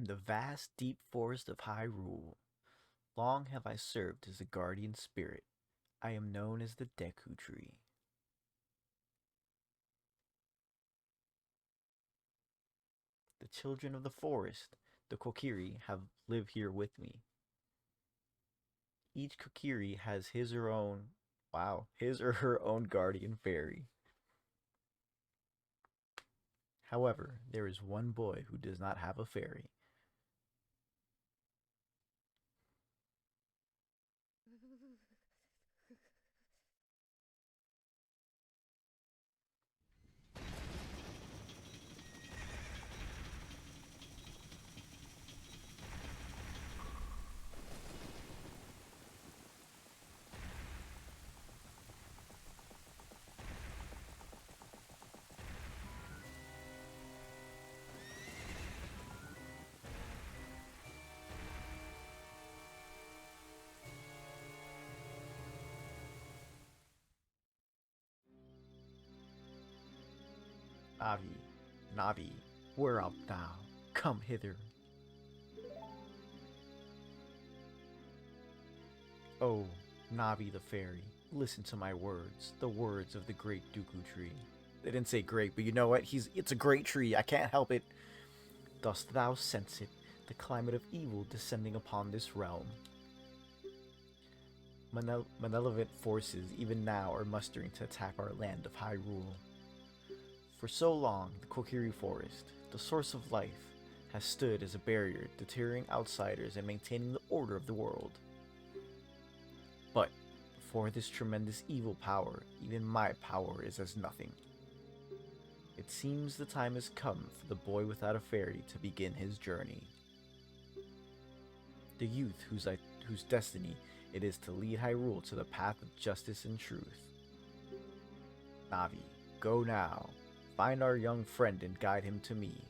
the vast, deep forest of Hyrule. Long have I served as a guardian spirit. I am known as the Deku Tree. The children of the forest, the Kokiri, have lived here with me. Each Kokiri has his or her own guardian fairy. However, there is one boy who does not have a fairy. Navi, Navi, where art thou? Come hither. Oh, Navi the fairy, listen to my words, the words of the great Dooku tree. They didn't say great, but you know what? It's a great tree. I can't help it. Dost thou sense it, the climate of evil descending upon this realm? Malevolent forces even now are mustering to attack our land of Hyrule. For so long, the Kokiri Forest, the source of life, has stood as a barrier deterring outsiders and maintaining the order of the world. But before this tremendous evil power, even my power is as nothing. It seems the time has come for the boy without a fairy to begin his journey. The youth whose destiny it is to lead Hyrule to the path of justice and truth. Navi, go now. Find our young friend and guide him to me.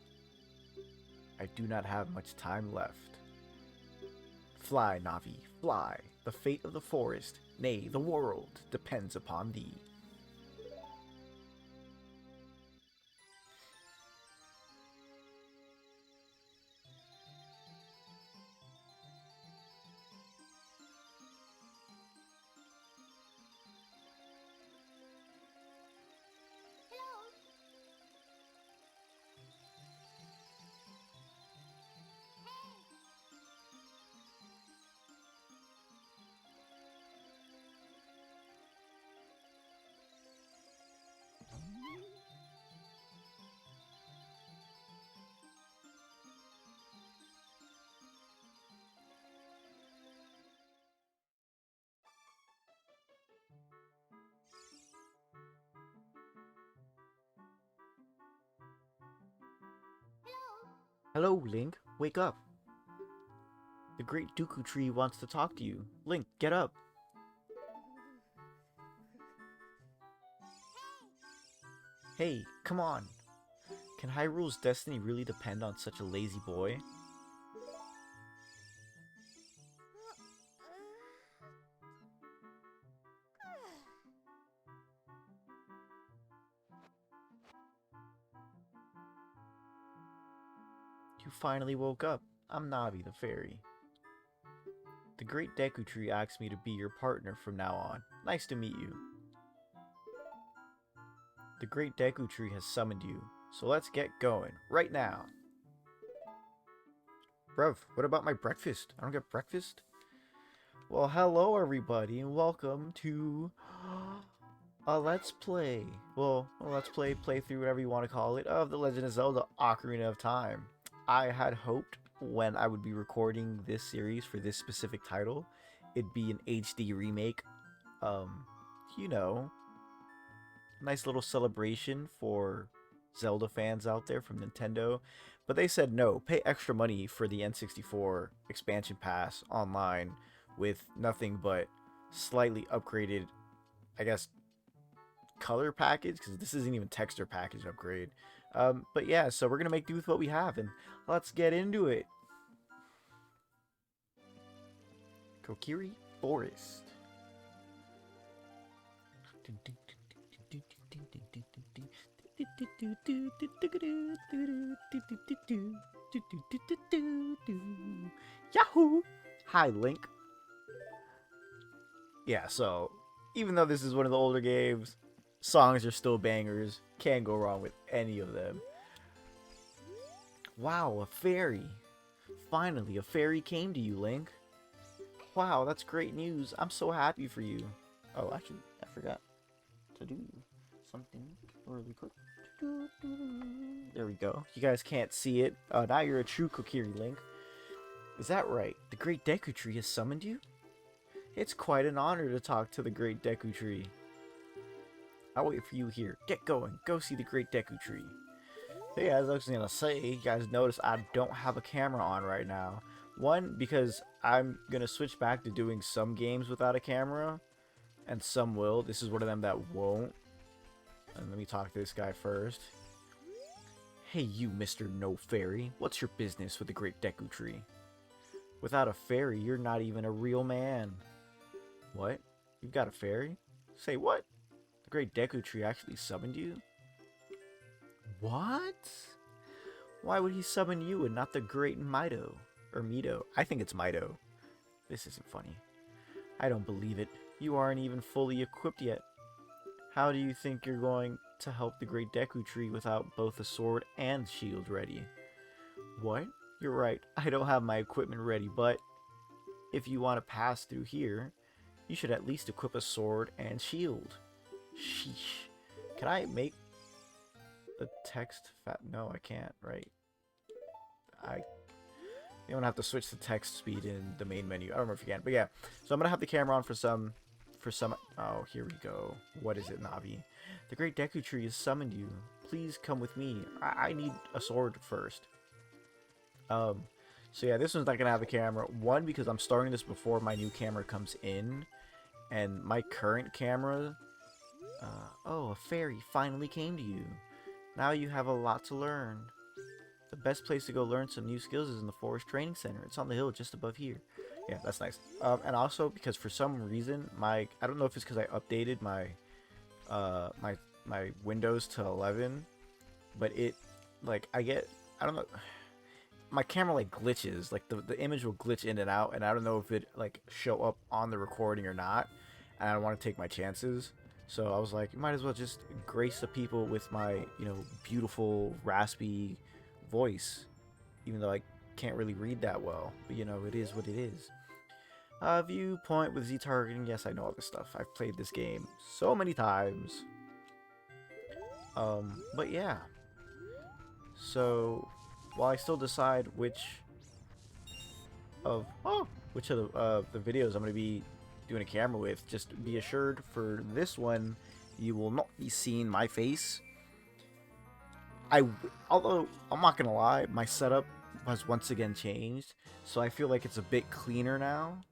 I do not have much time left. Fly, Navi, fly. The fate of the forest, nay, the world, depends upon thee. Hello, Link. Wake up. The great Dooku tree wants to talk to you. Link, get up. Hey, come on. Can Hyrule's destiny really depend on such a lazy boy? You finally woke up. I'm Navi the fairy. The great Deku Tree asked me to be your partner from now on. Nice to meet you. The great Deku Tree has summoned you, so let's get going, right now. Bruv, what about my breakfast? I don't get breakfast? Well, hello everybody, and welcome to a Let's Play. Well, a Let's Play, playthrough, whatever you want to call it, of The Legend of Zelda Ocarina of Time. I had hoped when I would be recording this series for this specific title, it'd be an HD remake. You know, nice little celebration for Zelda fans out there from Nintendo. But they said no, pay extra money for the N64 expansion pass online with nothing but slightly upgraded, I guess, color package, because this isn't even texture package upgrade. But yeah, so we're gonna make do with what we have, and let's get into it. Kokiri Forest. Do, do, do, do, do, do. Yahoo! Hi, Link. Yeah, so even though this is one of the older games, songs are still bangers. Can't go wrong with any of them. Wow, a fairy. Finally, a fairy came to you, Link. Wow, that's great news. I'm so happy for you. Oh, actually, I forgot to do something really quick. There we go. You guys can't see it. Now you're a true Kokiri, Link. Is that right? The Great Deku Tree has summoned you? It's quite an honor to talk to the Great Deku Tree. I'll wait for you here. Get going. Go see the Great Deku Tree. Hey, as I was gonna say, you guys notice I don't have a camera on right now. One, because I'm gonna switch back to doing some games without a camera, and some will. This is one of them that won't. And let me talk to this guy first. Hey you, Mr. No Fairy. What's your business with the Great Deku Tree? Without a fairy, you're not even a real man. What? You've got a fairy? Say what? The Great Deku Tree actually summoned you? What? Why would he summon you and not the Great Mido? Or Mido? I think it's Mido. This isn't funny. I don't believe it. You aren't even fully equipped yet. How do you think you're going to help the Great Deku Tree without both a sword and shield ready? What? You're right. I don't have my equipment ready, but if you want to pass through here, you should at least equip a sword and shield. Sheesh. Can I make the text fat? No, I can't, right? I'm gonna have to switch the text speed in the main menu. I don't know if you can, but yeah. So I'm gonna have the camera on for some. Oh, here we go. What is it, Navi? The Great Deku Tree has summoned you. Please come with me. I need a sword first. So yeah, this one's not gonna have a camera. One, because I'm starting this before my new camera comes in, and my current camera. Oh, a fairy finally came to you. Now you have a lot to learn. The best place to go learn some new skills is in the Forest Training Center. It's on the hill just above here. Yeah, that's nice. And also because for some reason I don't know if it's because I updated my my Windows to 11, but it I don't know, my camera like glitches, like the image will glitch in and out, and I don't know if it like show up on the recording or not, and I don't want to take my chances. So I was like, you might as well just grace the people with my, you know, beautiful raspy voice, even though I can't really read that well, but you know, it is what it is. Viewpoint with Z targeting. Yes, I know all this stuff. I've played this game so many times. But yeah. So while I still decide which of the videos I'm gonna be doing a camera with, just be assured for this one, you will not be seeing my face. Although I'm not gonna lie, my setup has once again changed, so I feel like it's a bit cleaner now.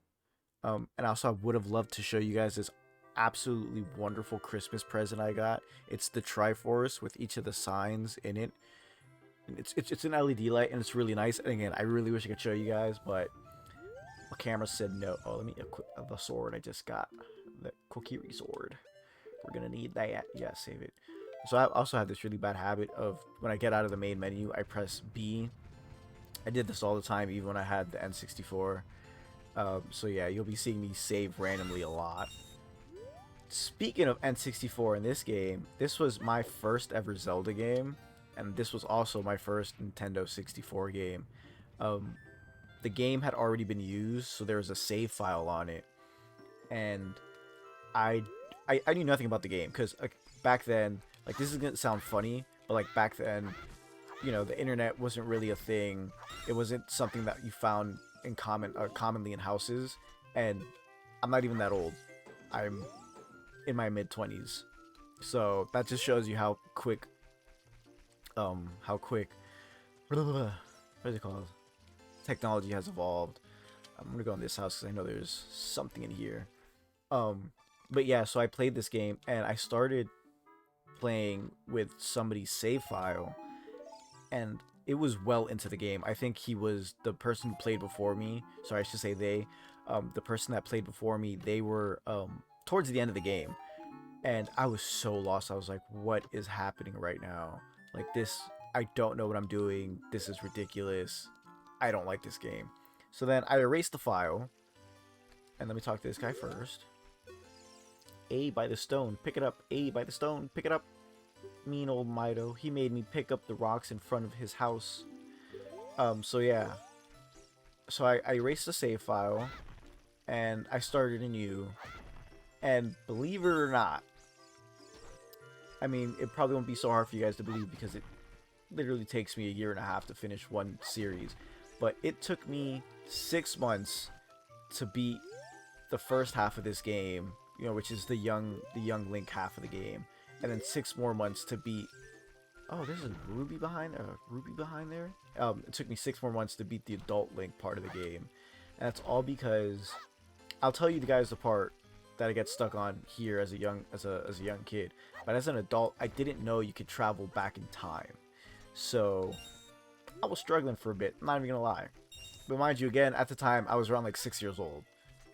And also I would have loved to show you guys this absolutely wonderful Christmas present I got. It's the Triforce with each of the signs in it. And it's an LED light, and it's really nice. And again, I really wish I could show you guys, but my camera said no. Oh, let me equip the sword I just got, the Kokiri sword. We're gonna need that. Yeah, save it. So I also have this really bad habit of when I get out of the main menu, I press B. I did this all the time, even when I had the N64. So yeah, you'll be seeing me save randomly a lot. Speaking of N64 in this game, this was my first ever Zelda game, and this was also my first Nintendo 64 game. The game had already been used, so there was a save file on it, and I knew nothing about the game, because back then, like, this is gonna sound funny, but like back then, you know, the internet wasn't really a thing. It wasn't something that you found in commonly in houses, and I'm not even that old. I'm in my mid-20s, so that just shows you how quick what is it called, technology has evolved. I'm gonna go in this house because I know there's something in here. But yeah, so I played this game, and I started playing with somebody's save file, and it was well into the game. I think he was the person who played before me. Sorry, I should say they. The person that played before me, they were towards the end of the game, and I was so lost. I was like, what is happening right now? Like, this I don't know what I'm doing. This is ridiculous. I don't like this game. So then I erased the file. And let me talk to this guy first. A by the stone, pick it up. A by the stone, pick it up. Mean old Mido. He made me pick up the rocks in front of his house. So yeah. So I erased the save file. And I started anew. And believe it or not, I mean, it probably won't be so hard for you guys to believe because it literally takes me a year and a half to finish one series. But it took me 6 months to beat the first half of this game, you know, which is the young Link half of the game, and then 6 more months to beat. Oh, there's a ruby behind there. It took me 6 more months to beat the adult Link part of the game, and that's all because I'll tell you guys the part that I get stuck on here as a young kid, but as an adult, I didn't know you could travel back in time, so I was struggling for a bit. I'm not even gonna lie, but mind you, again, at the time I was around like 6 years old.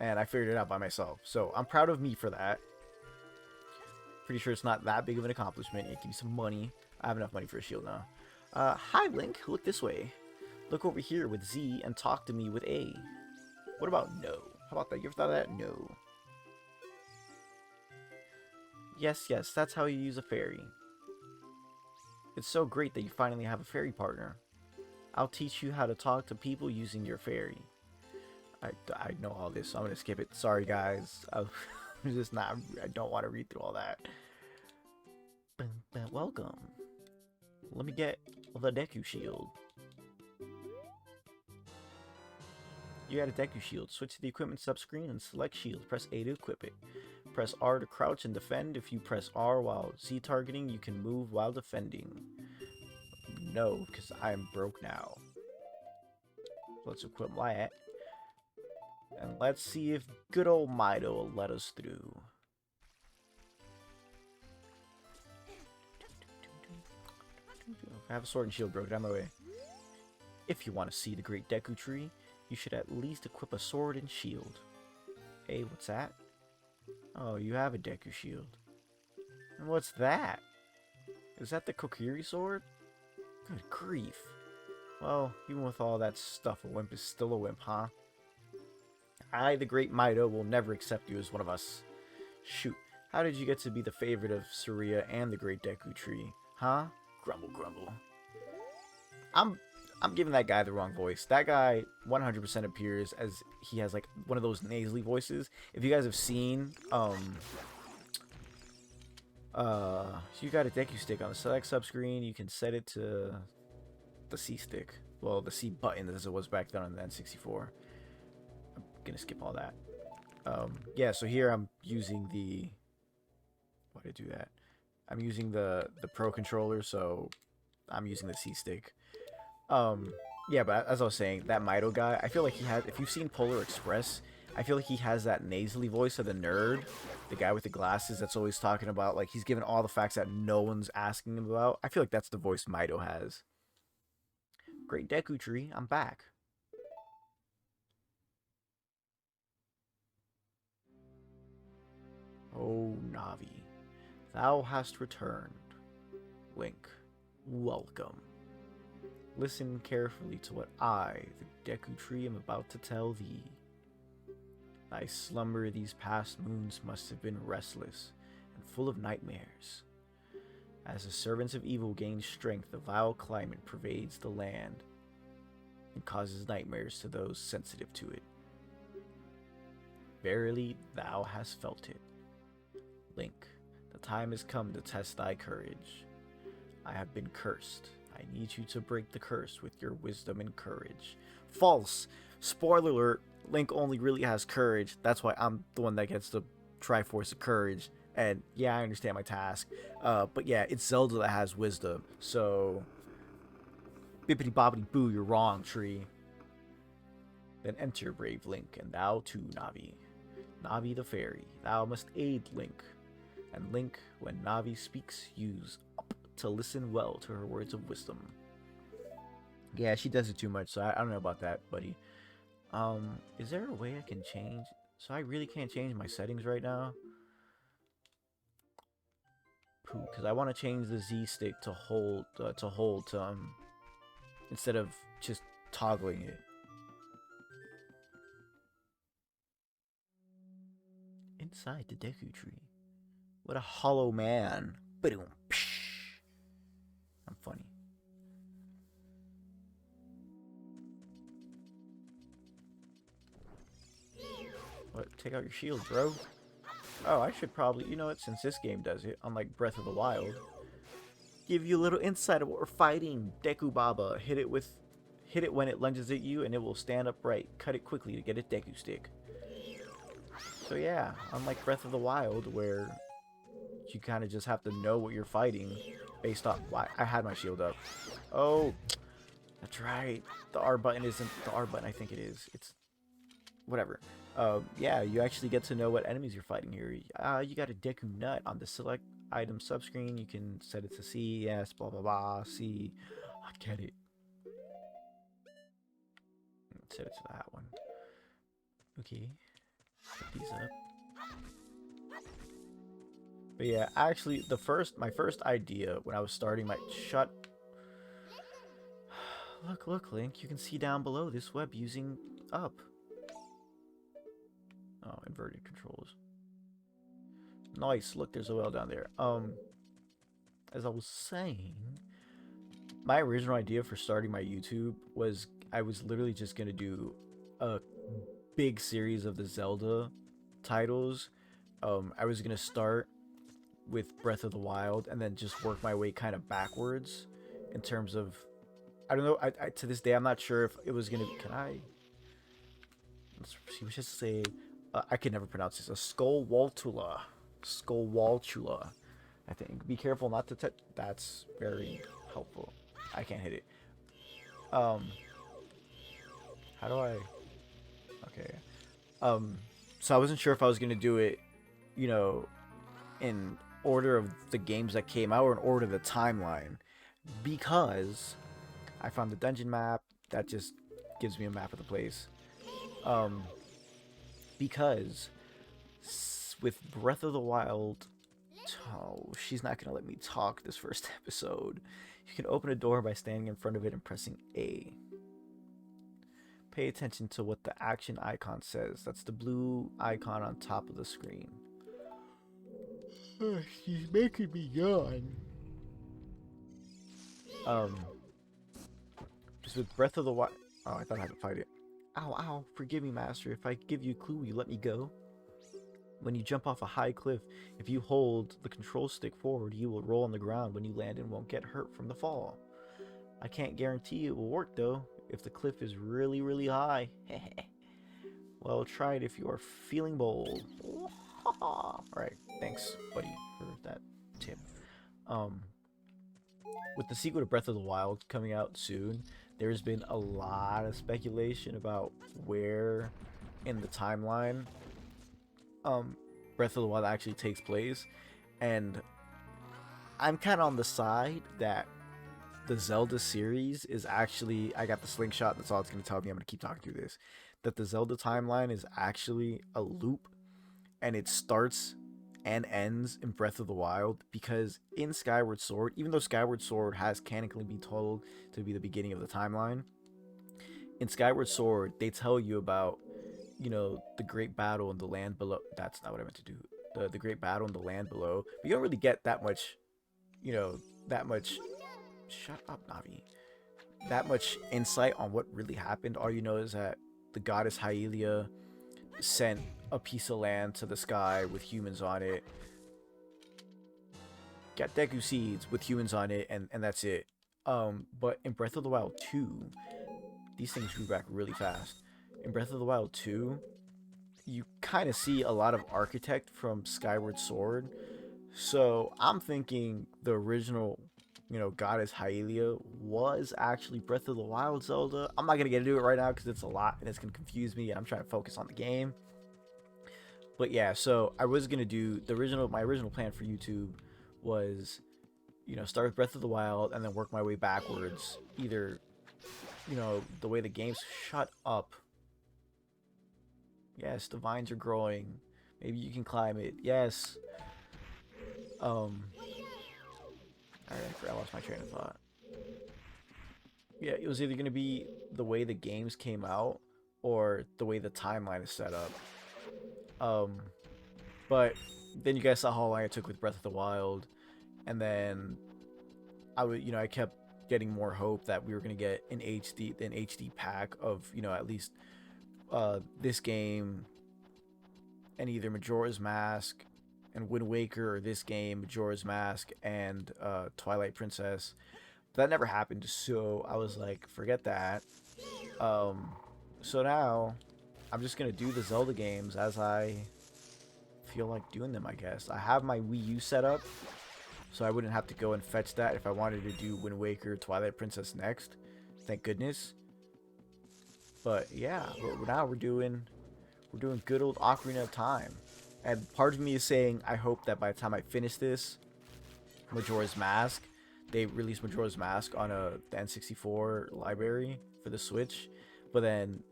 And I figured it out by myself. So I'm proud of me for that. Pretty sure it's not that big of an accomplishment. It gives me some money. I have enough money for a shield now. Hi, Link. Look this way. Look over here with Z and talk to me with A. What about no? How about that? You ever thought of that? No. Yes, that's how you use a fairy. It's so great that you finally have a fairy partner. I'll teach you how to talk to people using your fairy. I know all this, so I'm gonna skip it. Sorry, guys. I'm just not. I don't want to read through all that. Welcome. Let me get the Deku Shield. You got a Deku Shield. Switch to the equipment sub-screen and select Shield. Press A to equip it. Press R to crouch and defend. If you press R while Z targeting, you can move while defending. No, because I'm broke now. Let's equip that. And let's see if good old Mido will let us through. I have a sword and shield, bro. Get out of my way. If you want to see the great Deku Tree, you should at least equip a sword and shield. Hey, what's that? Oh, you have a Deku Shield. And what's that? Is that the Kokiri sword? Good grief. Well, even with all that stuff, a wimp is still a wimp, huh? I, the great Mido, will never accept you as one of us. Shoot, how did you get to be the favorite of Saria and the great Deku Tree? Huh? Grumble, grumble. I'm giving that guy the wrong voice. That guy 100% appears as he has like one of those nasally voices. If you guys have seen, so you got a Deku stick on the select subscreen. You can set it to the C stick. Well, the C button as it was back then on the N64. I'm gonna skip all that. Yeah, so here I'm using the... Why did I do that? I'm using the Pro controller, so I'm using the C stick. Yeah, but as I was saying, that Mido guy, I feel like he has... If you've seen Polar Express, I feel like he has that nasally voice of the nerd. The guy with the glasses that's always talking about, like, he's giving all the facts that no one's asking him about. I feel like that's the voice Mido has. Great Deku Tree, I'm back. Oh, Navi, thou hast returned. Link, welcome. Listen carefully to what I, the Deku Tree, am about to tell thee. Thy slumber these past moons must have been restless and full of nightmares. As the servants of evil gain strength, the vile climate pervades the land and causes nightmares to those sensitive to it. Verily, thou hast felt it. Link, the time has come to test thy courage. I have been cursed. I need you to break the curse with your wisdom and courage. False! Spoiler alert, Link only really has courage. That's why I'm the one that gets the Triforce of Courage. And yeah, I understand my task. But yeah, it's Zelda that has wisdom. So, bippity boppity boo, you're wrong, tree. Then enter, brave Link, and thou too, Navi. Navi the fairy, thou must aid Link. And Link, when Navi speaks, use up to listen well to her words of wisdom. Yeah, she does it too much, so I don't know about that, buddy. Is there a way I can change? So I really can't change my settings right now? Deku because I want to change the Z stick to hold instead of just toggling it. Inside the Deku tree. What a hollow man. Boom. I'm funny. What? Take out your shield, bro. Oh, I should probably, you know what, since this game does it, unlike Breath of the Wild, give you a little insight of what we're fighting. Deku Baba. Hit it when it lunges at you and it will stand upright. Cut it quickly to get a Deku stick. So yeah, unlike Breath of the Wild, where you kind of just have to know what you're fighting based on... I had my shield up. Oh, that's right. The R button isn't the R button I think it is. It's... whatever. Yeah, you actually get to know what enemies you're fighting here. You got a Deku Nut on the select item subscreen. You can set it to C, yes, blah, blah, blah, C. I get it. Set it to that one. Okay. Put these up. But yeah, actually, my first idea when I was starting my... Shut... Look, Link, you can see down below this web using up. Oh, inverted controls. Nice. Look, there's a well down there. As I was saying, my original idea for starting my YouTube was I was literally just gonna do a big series of the Zelda titles. I was gonna start with Breath of the Wild and then just work my way kind of backwards in terms of... I don't know. I to this day I'm not sure if it was gonna be... Can I... Let's see what she has to say. I can never pronounce this. A Skullwaltula. Skullwaltula. I think. Be careful not to touch. That's very helpful. I can't hit it. How do I... Okay. So I wasn't sure if I was going to do it, you know, in order of the games that came out or in order of the timeline. Because I found the dungeon map. That just gives me a map of the place. Because with Breath of the Wild, oh, she's not gonna let me talk this first episode. You can open a door by standing in front of it and pressing A. Pay attention to what the action icon says. That's the blue icon on top of the screen. Oh, she's making me yawn. Just with Breath of the Wild. Oh, I thought I had to fight it. Ow, ow, forgive me, Master. If I give you a clue, will you let me go? When you jump off a high cliff, if you hold the control stick forward, you will roll on the ground when you land and won't get hurt from the fall. I can't guarantee it will work, though, if the cliff is really, really high. Well, try it if you are feeling bold. Alright, thanks, buddy, for that tip. With the sequel to Breath of the Wild coming out soon, there's been a lot of speculation about where in the timeline Breath of the Wild actually takes place, and I'm kind of on the side that the Zelda series is actually... I got the slingshot, that's all it's going to tell me. I'm going to keep talking through this. That the Zelda timeline is actually a loop, and it starts and ends in Breath of the Wild, because in Skyward Sword, even though Skyward Sword has canonically been told to be the beginning of the timeline, in Skyward Sword they tell you about, you know, the great battle in the land below. That's not what I meant to do. The great battle in the land below. But you don't really get that much, you know, that much... Shut up, Navi. That much insight on what really happened. All you know is that the goddess Hylia sent a piece of land to the sky with humans on it. Got Deku seeds with humans on it, and that's it. But in Breath of the Wild 2, these things grew back really fast. In Breath of the Wild 2, you kind of see a lot of architect from Skyward Sword. So I'm thinking the original, you know, goddess Hylia was actually Breath of the Wild Zelda. I'm not going to get into it right now because it's a lot and it's going to confuse me, and I'm trying to focus on the game. But yeah, so I was going to do my original plan for YouTube was, you know, start with Breath of the Wild and then work my way backwards. Either, you know, the way the game's... Shut up. Yes, the vines are growing. Maybe you can climb it. Yes. I lost my train of thought. Yeah, it was either going to be the way the games came out or the way the timeline is set up. Um, but then you guys saw how long I took with Breath of the Wild, and then I kept getting more hope that we were going to get an HD pack of, at least this game and either Majora's Mask and Wind Waker, or this game, Majora's Mask and Twilight Princess. That never happened, so I was like, forget that. So now I'm just gonna do the Zelda games as I feel like doing them, I guess. I have my Wii U set up, so I wouldn't have to go and fetch that if I wanted to do Wind Waker, Twilight Princess next. Thank goodness. But yeah, now we're doing good old Ocarina of Time. And part of me is saying I hope that by the time I finish this, Majora's Mask, they release Majora's Mask on the N64 library for the Switch. But then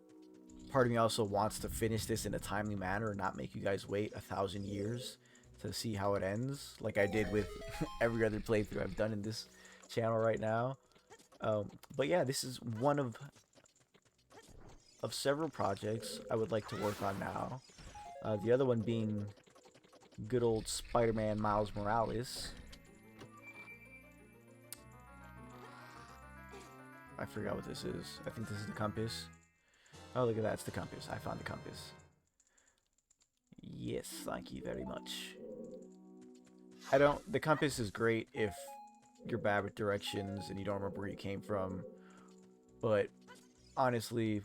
part of me also wants to finish this in a timely manner and not make you guys wait 1,000 years to see how it ends, like I did with every other playthrough I've done in this channel right now. But yeah, this is one of several projects I would like to work on now. The other one being good old Spider-Man Miles Morales. I forgot what this is. I think this is the compass. Oh, look at that. It's the compass. I found the compass. Yes, thank you very much. The compass is great if you're bad with directions and you don't remember where you came from. But honestly,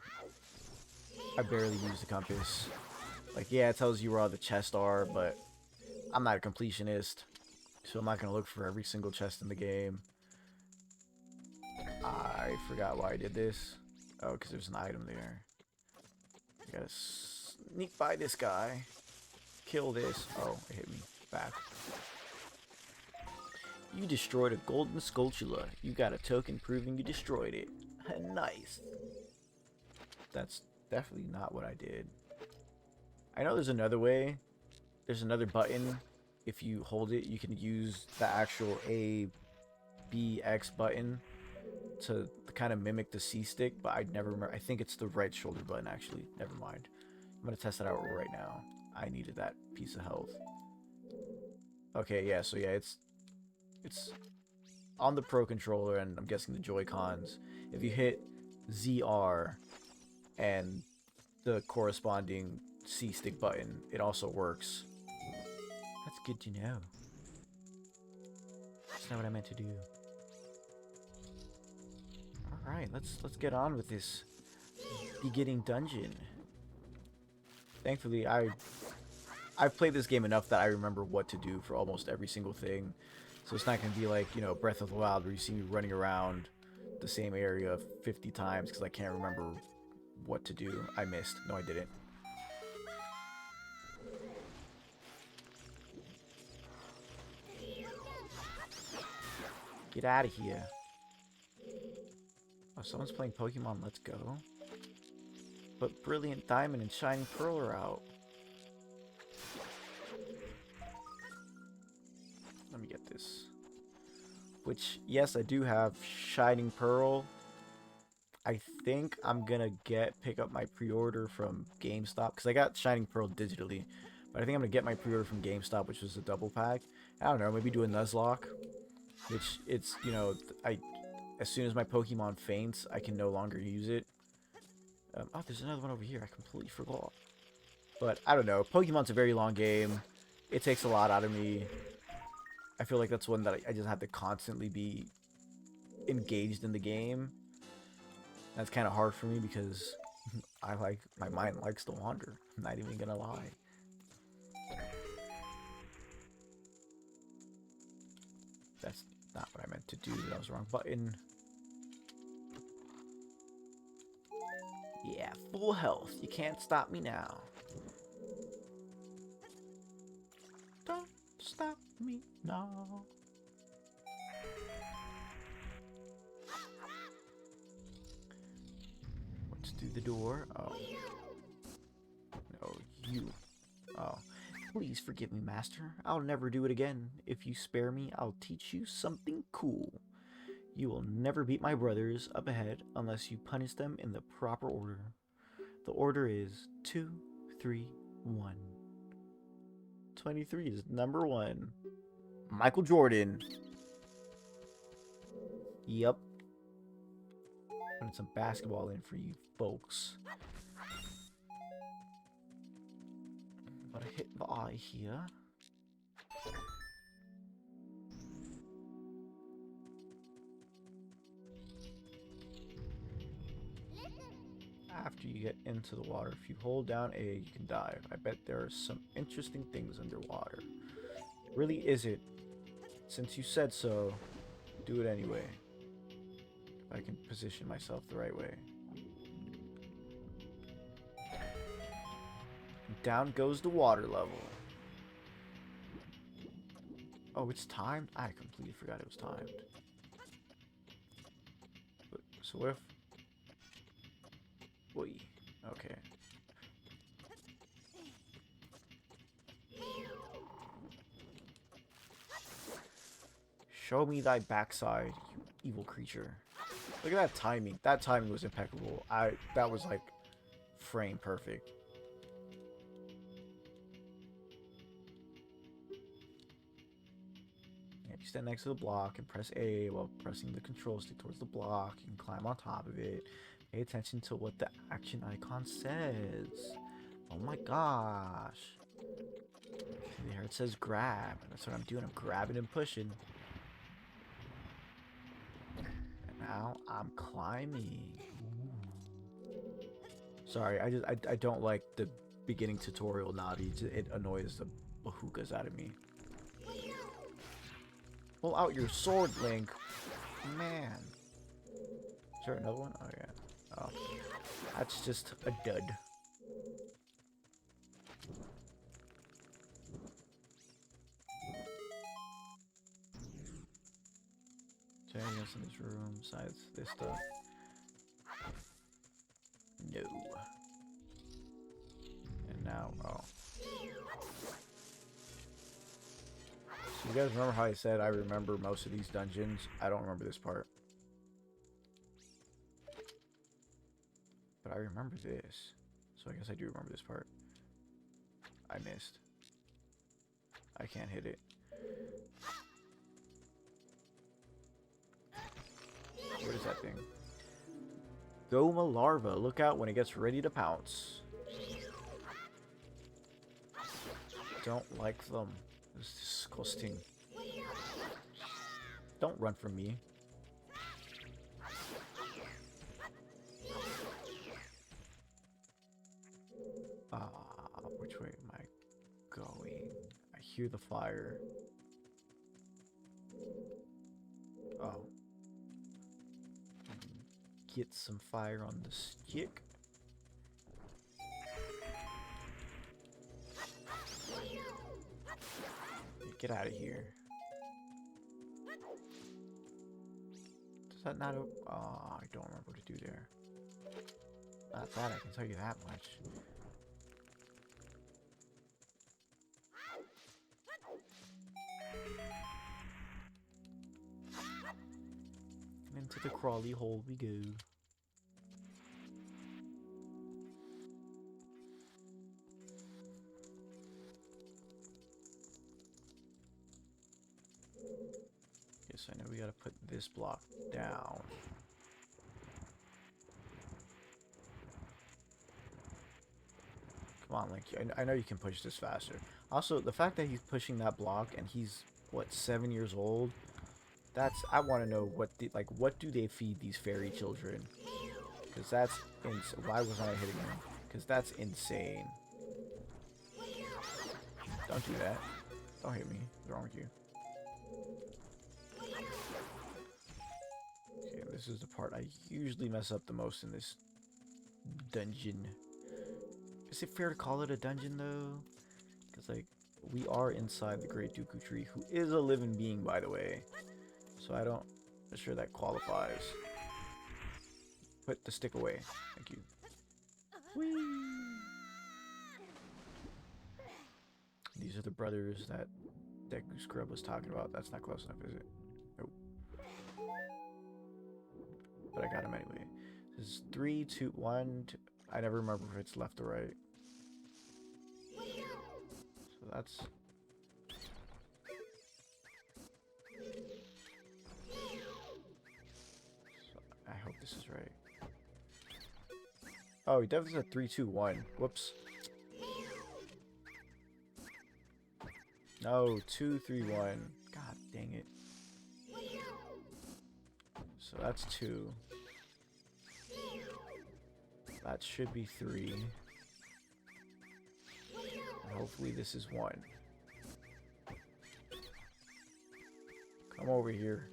I barely use the compass. Like, yeah, it tells you where all the chests are, but I'm not a completionist, so I'm not going to look for every single chest in the game. I forgot why I did this. Oh, because there's an item there. I gotta sneak by this guy. Kill this. Oh, it hit me. Back. You destroyed a golden Skulltula. You got a token proving you destroyed it. Nice. That's definitely not what I did. I know there's another way. There's another button. If you hold it, you can use the actual A, B, X button to kind of mimic the C stick, but I never remember. I think it's the right shoulder button, actually. Never mind. I'm going to test that out right now. I needed that piece of health. Okay, yeah, so yeah, it's on the Pro Controller, and I'm guessing the Joy-Cons. If you hit ZR and the corresponding C stick button, it also works. That's good to know. That's not what I meant to do. Alright, let's get on with this beginning dungeon. Thankfully, I've played this game enough that I remember what to do for almost every single thing. So it's not going to be like, Breath of the Wild, where you see me running around the same area 50 times because I can't remember what to do. I missed. No, I didn't. Get out of here. Oh, someone's playing Pokemon Let's Go. But Brilliant Diamond and Shining Pearl are out. Let me get this. Which, yes, I do have Shining Pearl. I think I'm gonna pick up my pre-order from GameStop, because I got Shining Pearl digitally. But I think I'm gonna get my pre-order from GameStop, which was a double pack. I don't know, maybe do a Nuzlocke. Which, it's, as soon as my Pokemon faints, I can no longer use it. Oh, there's another one over here. I completely forgot. But, I don't know. Pokemon's a very long game. It takes a lot out of me. I feel like that's one that I just have to constantly be engaged in the game. That's kind of hard for me because my mind likes to wander. I'm not even gonna lie. That's not what I meant to do. That was the wrong button. Yeah, full health. You can't stop me now. Don't stop me now. What's through the door? Oh. No, you. Oh. Please forgive me, Master. I'll never do it again. If you spare me, I'll teach you something cool. You will never beat my brothers up ahead unless you punish them in the proper order. The order is 2, 3, 1. 23 is number 1. Michael Jordan. Yep. Putting some basketball in for you folks. Gotta hit the eye here. After you get into the water, if you hold down A, you can dive. I bet there are some interesting things underwater. Really is it? Since you said so, do it anyway. If I can position myself the right way. Down goes the water level. Oh, it's timed? I completely forgot it was timed. So what if... Wait, okay. Show me thy backside, you evil creature. Look at that timing. That timing was impeccable. That was like frame perfect. Yeah, you stand next to the block and press A while pressing the control stick towards the block. You can climb on top of it. Pay attention to what the action icon says. Oh my gosh. There it says grab. That's what I'm doing. I'm grabbing and pushing. And now I'm climbing. Sorry, I don't like the beginning tutorial Navi. It annoys the bahookas out of me. Pull out your sword, Link. Man. Is there another one? Oh yeah. Oh, that's just a dud. Is there anything else in this room besides this stuff? No. And now, oh. So you guys remember how I said I remember most of these dungeons? I don't remember this part. But I remember this. So I guess I do remember this part. I missed. I can't hit it. What is that thing? Goma larva. Look out when it gets ready to pounce. Don't like them. It's disgusting. Don't run from me. Which way am I going? I hear the fire. Oh. Get some fire on the stick. Get out of here. Does that not... Oh, I don't remember what to do there. Not that, I can tell you that much. Into the crawly hole we go. Yes, I know we gotta put this block down. Come on, Link. I know you can push this faster. Also, the fact that he's pushing that block and he's, what, 7 years old? That's, I want to know what the, like, what do they feed these fairy children? Because that's, why wasn't I hitting him? Because that's insane. Don't do that. Don't hit me. What's wrong with you? Okay, this is the part I usually mess up the most in this dungeon. Is it fair to call it a dungeon, though? Because, like, we are inside the Great Dooku Tree, who is a living being, by the way. So I'm not sure that qualifies. Put the stick away. Thank you. Whee! These are the brothers that Scrub was talking about. That's not close enough, is it? Nope. But I got him anyway. This is 3, 2, 1. I never remember if it's left or right. So that's... So I hope this is right. Oh, he definitely said 3, 2, 1. Whoops. No, 2, 3, 1. God dang it. So that's 2. That should be 3. And hopefully this is 1. Come over here.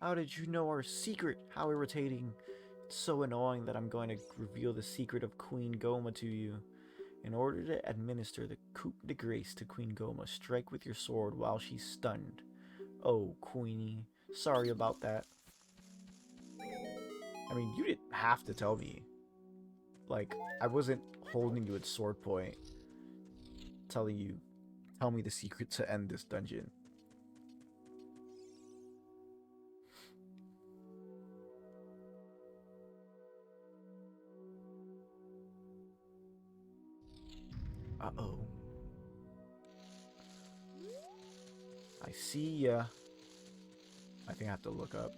How did you know our secret? How irritating. It's so annoying that I'm going to reveal the secret of Queen Goma to you. In order to administer the coup de grace to Queen Goma, strike with your sword while she's stunned. Oh, Queenie. Sorry about that. I mean, you didn't have to tell me. Like, I wasn't holding you at sword point, telling you, tell me the secret to end this dungeon. Uh-oh. I see ya. I think I have to look up.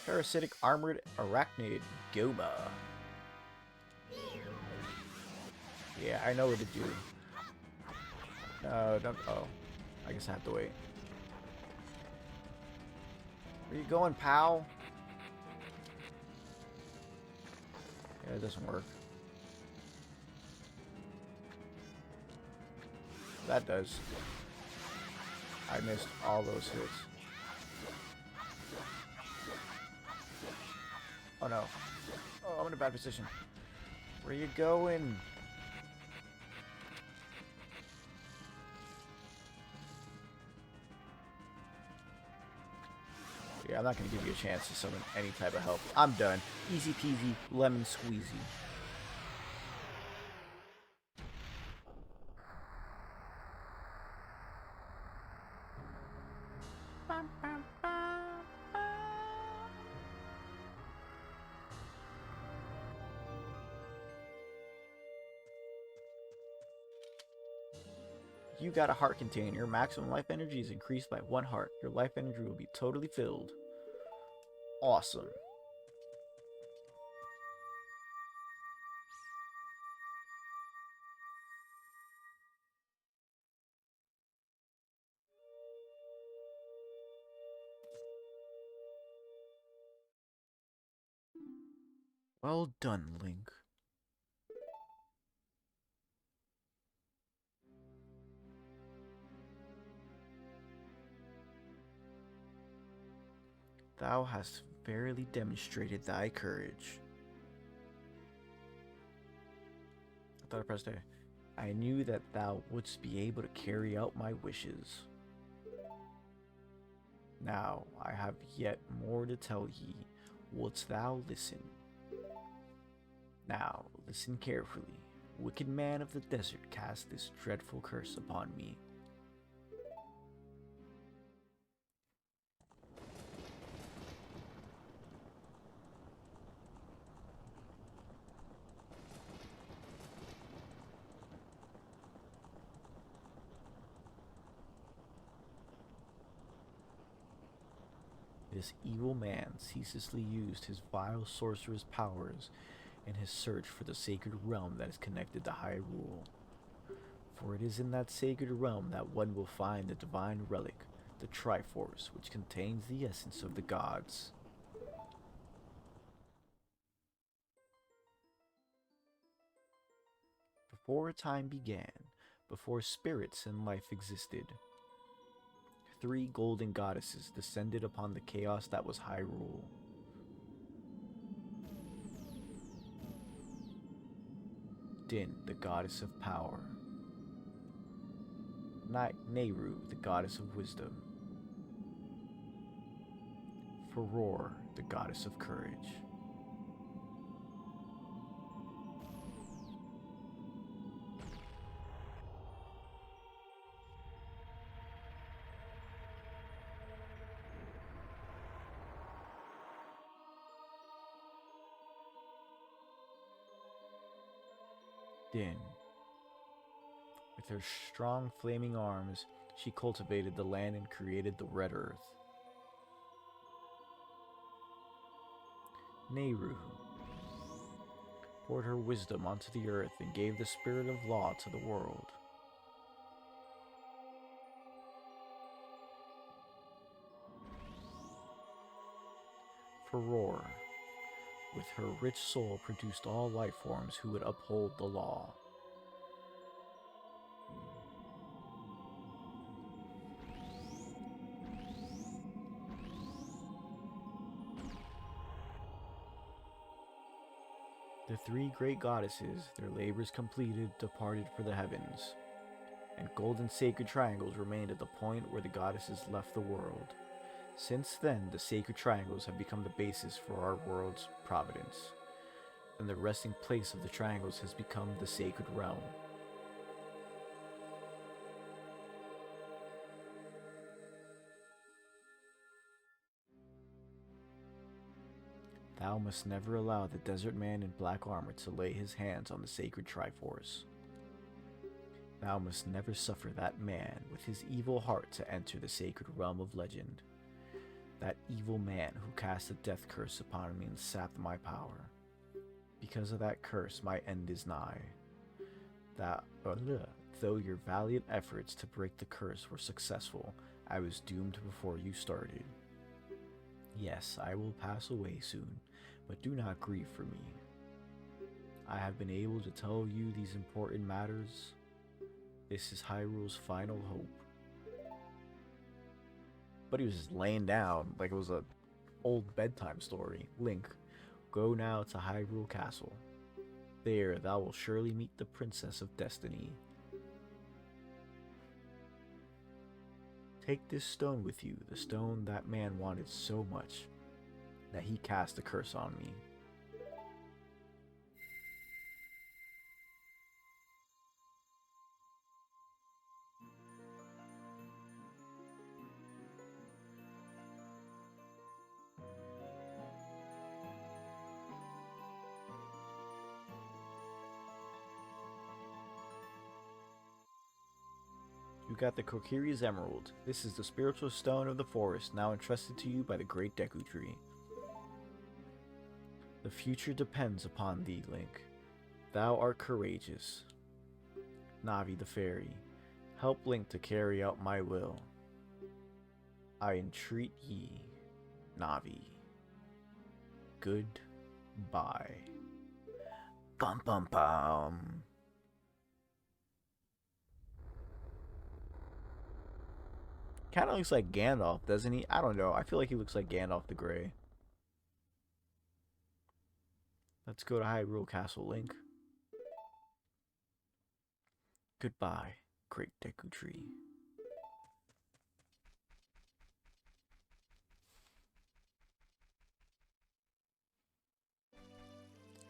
Parasitic armored arachnid Goma. Yeah, I know what to do. No, don't. Oh, I guess I have to wait. Where you going, pal? Yeah, it doesn't work. That does. I missed all those hits. Oh no. Oh, I'm in a bad position. Where you going? Yeah, I'm not going to give you a chance to summon any type of help. I'm done. Easy peasy, lemon squeezy. You got a heart container. Your maximum life energy is increased by 1 heart. Your life energy will be totally filled. Awesome. Well done, Link. Thou hast verily demonstrated thy courage. I thought I pressed A. I knew that thou wouldst be able to carry out my wishes. Now I have yet more to tell ye. Wouldst thou listen? Now listen carefully. Wicked man of the desert, cast this dreadful curse upon me. This evil man ceaselessly used his vile sorcerer's powers in his search for the sacred realm that is connected to Hyrule. For it is in that sacred realm that one will find the divine relic, the Triforce, which contains the essence of the gods. Before time began, before spirits and life existed, 3 golden goddesses descended upon the chaos that was Hyrule. Din, the goddess of power. Nehru, the goddess of wisdom. Furore, the goddess of courage. Din. With her strong flaming arms, she cultivated the land and created the Red Earth. Nehru poured her wisdom onto the earth and gave the spirit of law to the world. Furore, with her rich soul, produced all life forms who would uphold the law. The three great goddesses, their labors completed, departed for the heavens, and golden sacred triangles remained at the point where the goddesses left the world. Since then, the sacred triangles have become the basis for our world's providence, and the resting place of the triangles has become the sacred realm. Thou must never allow the desert man in black armor to lay his hands on the sacred Triforce. Thou must never suffer that man with his evil heart to enter the sacred realm of legend. That evil man who cast a death curse upon me and sapped my power. Because of that curse, my end is nigh. Though your valiant efforts to break the curse were successful, I was doomed before you started. Yes, I will pass away soon, but do not grieve for me. I have been able to tell you these important matters. This is Hyrule's final hope. But he was just laying down like it was an old bedtime story. Link, go now to Hyrule Castle. There thou wilt surely meet the Princess of Destiny. Take this stone with you, the stone that man wanted so much that he cast a curse on me. You got the Kokiri's Emerald. This is the spiritual stone of the forest, now entrusted to you by the great Deku Tree. The future depends upon thee, Link. Thou art courageous. Navi the Fairy, help Link to carry out my will. I entreat ye, Navi. Goodbye. Bum bum bum. Kind of looks like Gandalf, doesn't he? I don't know. I feel like he looks like Gandalf the Grey. Let's go to Hyrule Castle, Link. Goodbye, great Deku Tree.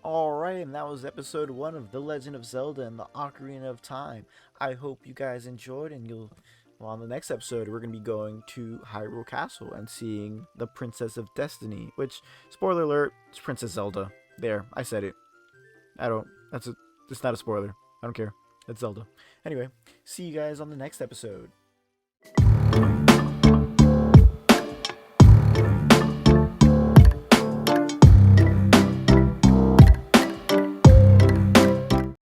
Alright, and that was episode 1 of The Legend of Zelda and the Ocarina of Time. I hope you guys enjoyed, and well, on the next episode, we're going to be going to Hyrule Castle and seeing the Princess of Destiny, which, spoiler alert, it's Princess Zelda. There, I said it. It's not a spoiler. I don't care. It's Zelda. Anyway, see you guys on the next episode.